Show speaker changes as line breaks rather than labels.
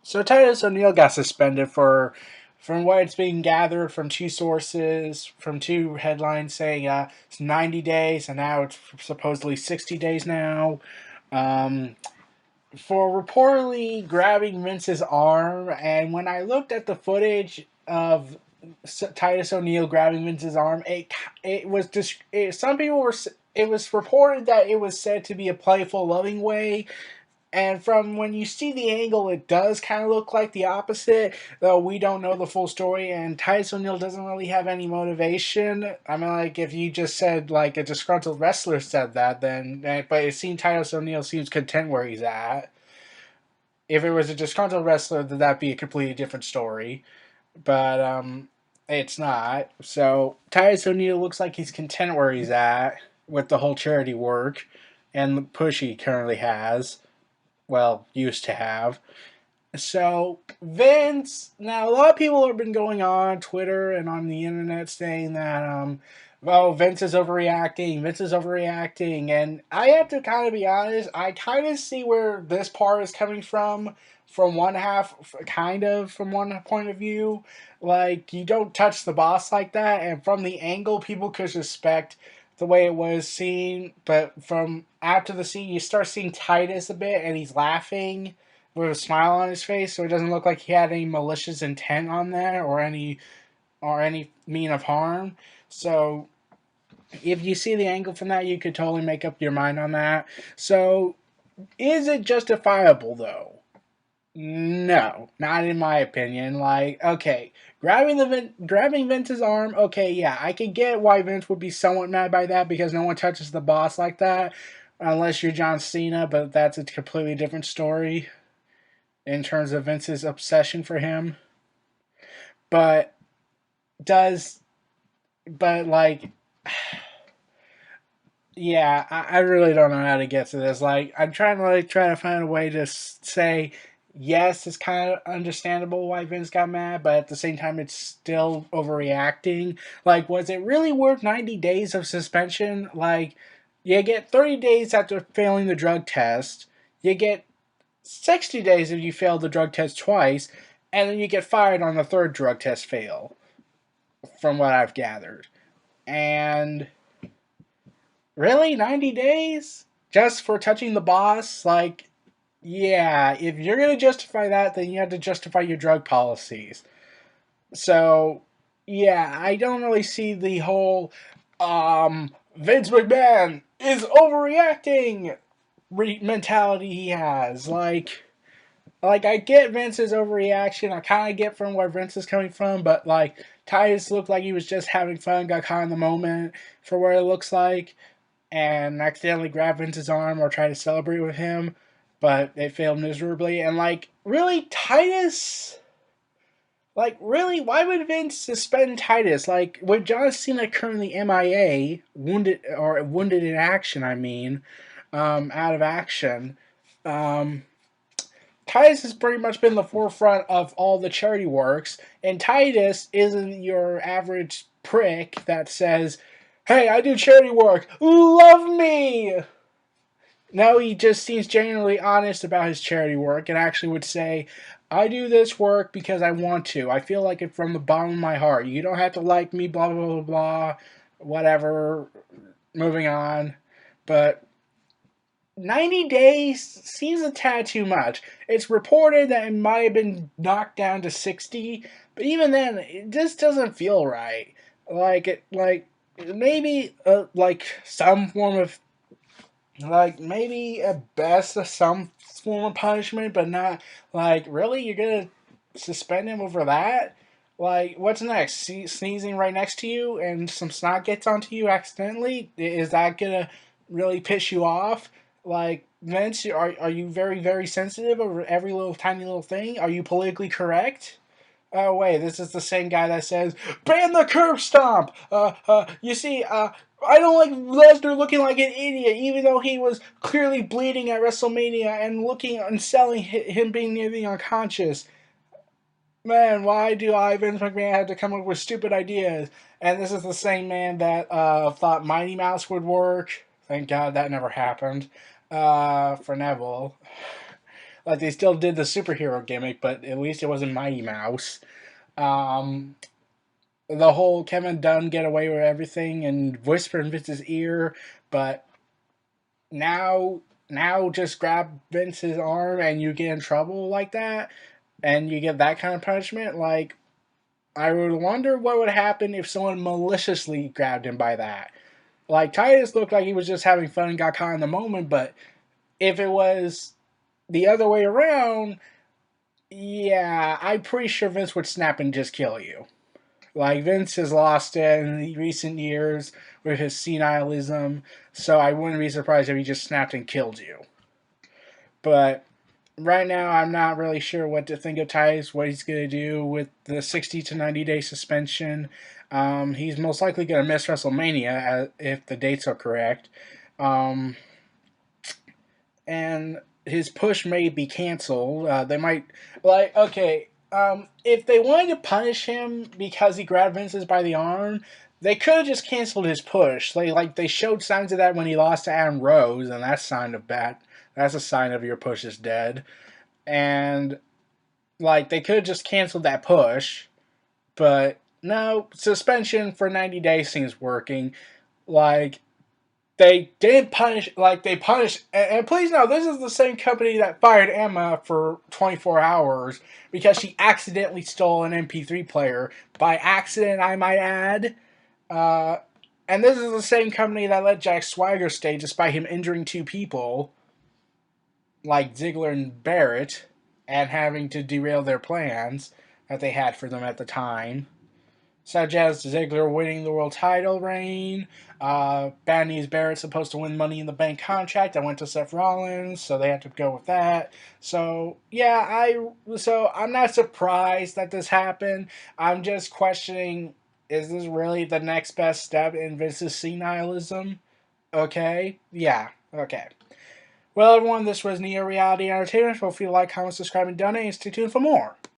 So Titus O'Neil got suspended from what it's being gathered from two sources, from two headlines saying it's 90 days, and now it's supposedly 60 days now, um, for reportedly grabbing Vince's arm. And when I looked at the footage of Titus O'Neil grabbing Vince's arm, it was just some people were. It was reported that it was said to be a playful, loving way, and from when you see the angle, it does kind of look like the opposite, though we don't know the full story. And Titus O'Neil doesn't really have any motivation. I mean, like, if you just said, like, a disgruntled wrestler said that, then. But it seems Titus O'Neil seems content where he's at. If it was a disgruntled wrestler, then that'd be a completely different story. But, it's not. So, Titus O'Neil looks like he's content where he's at with the whole charity work and the push he currently has, well, used to have. So Vince, now a lot of people have been going on Twitter and on the internet saying that oh, Vince is overreacting, Vince is overreacting, and I have to kind of be honest, I kind of see where this part is coming from one half, kind of from one point of view. Like, you don't touch the boss like that, and from the angle, people could suspect the way it was seen, but from after the scene, you start seeing Titus a bit, and he's laughing with a smile on his face, so it doesn't look like he had any malicious intent on there or any mean of harm. So if you see the angle from that, you could totally make up your mind on that. So is it justifiable though? No, not in my opinion. Like, okay, grabbing Vince's arm, okay, yeah, I could get why Vince would be somewhat mad by that because no one touches the boss like that unless you're John Cena, but that's a completely different story in terms of Vince's obsession for him. But does but like yeah, I really don't know how to get to this. Like, I'm trying to try to find a way to say yes, it's kind of understandable why Vince got mad, but at the same time, it's still overreacting. Like, was it really worth 90 days of suspension? Like, you get 30 days after failing the drug test. You get 60 days if you fail the drug test twice, and then you get fired on the third drug test fail, from what I've gathered. And really, 90 days? Just for touching the boss? Like, yeah, if you're going to justify that, then you have to justify your drug policies. So, yeah, I don't really see the whole, Vince McMahon is overreacting mentality he has. Like, I get Vince's overreaction. I kind of get from where Vince is coming from, but like Titus looked like he was just having fun, got caught in the moment for what it looks like, and accidentally grabbed Vince's arm or tried to celebrate with him, but it failed miserably. And like, really, Titus. Like, really, why would Vince suspend Titus? Like, with John Cena currently MIA, wounded in action, I mean, out of action. Um, Titus has pretty much been the forefront of all the charity works, and Titus isn't your average prick that says, "Hey, I do charity work, love me." No, he just seems genuinely honest about his charity work and actually would say, "I do this work because I want to. I feel like it from the bottom of my heart. You don't have to like me, blah, blah, blah, blah, whatever." Moving on. But 90 days seems a tad too much. It's reported that it might have been knocked down to 60, but even then, it just doesn't feel right. Like maybe like some form of, like, maybe at best some form of punishment, but not like, really, you're gonna suspend him over that? Like, what's next? Sneezing right next to you and some snot gets onto you accidentally? Is that gonna really piss you off? Like, Vince, are you very, very sensitive over every little tiny little thing? Are you politically correct? Oh wait, this is the same guy that says ban the curb stomp. You see, I don't like Lesnar looking like an idiot, even though he was clearly bleeding at WrestleMania and looking and selling him being nearly unconscious. Man, why do I, Vince McMahon, have to come up with stupid ideas? And this is the same man that thought Mighty Mouse would work. Thank God that never happened. For Neville. Like they still did the superhero gimmick, but at least it wasn't Mighty Mouse. Um, the whole Kevin Dunn get away with everything and whisper in Vince's ear, but now just grab Vince's arm and you get in trouble like that, and you get that kind of punishment. Like I would wonder what would happen if someone maliciously grabbed him by that. Like Titus looked like he was just having fun and got caught in the moment, but if it was the other way around, yeah, I'm pretty sure Vince would snap and just kill you. Like Vince has lost it in the recent years with his senilism, so I wouldn't be surprised if he just snapped and killed you. But right now, I'm not really sure what to think of Titus, what he's going to do with the 60 to 90-day suspension. He's most likely going to miss WrestleMania if the dates are correct. Um, and his push may be canceled. They might, like, okay, if they wanted to punish him because he grabbed Vince's by the arm, they could have just canceled his push. They showed signs of that when he lost to Adam Rose, and that's a sign of bad. That's a sign of your push is dead. And like they could have just canceled that push, but no, suspension for 90 days seems working. Like they didn't punish, like they punished, and please know this is the same company that fired Emma for 24 hours because she accidentally stole an MP3 player by accident, I might add. Uh, and this is the same company that let Jack Swagger stay despite him injuring two people, like Ziggler and Barrett, and having to derail their plans that they had for them at the time, such as Ziggler winning the world title reign. Bad News Barrett's supposed to win Money in the Bank contract. I went to Seth Rollins, so they had to go with that. So yeah, I'm not surprised that this happened. I'm just questioning: is this really the next best step in Vince's senilism? Okay, yeah, okay. Well, everyone, this was Neo Reality Entertainment. Hope you like, comment, subscribe, and donate. Stay tuned for more.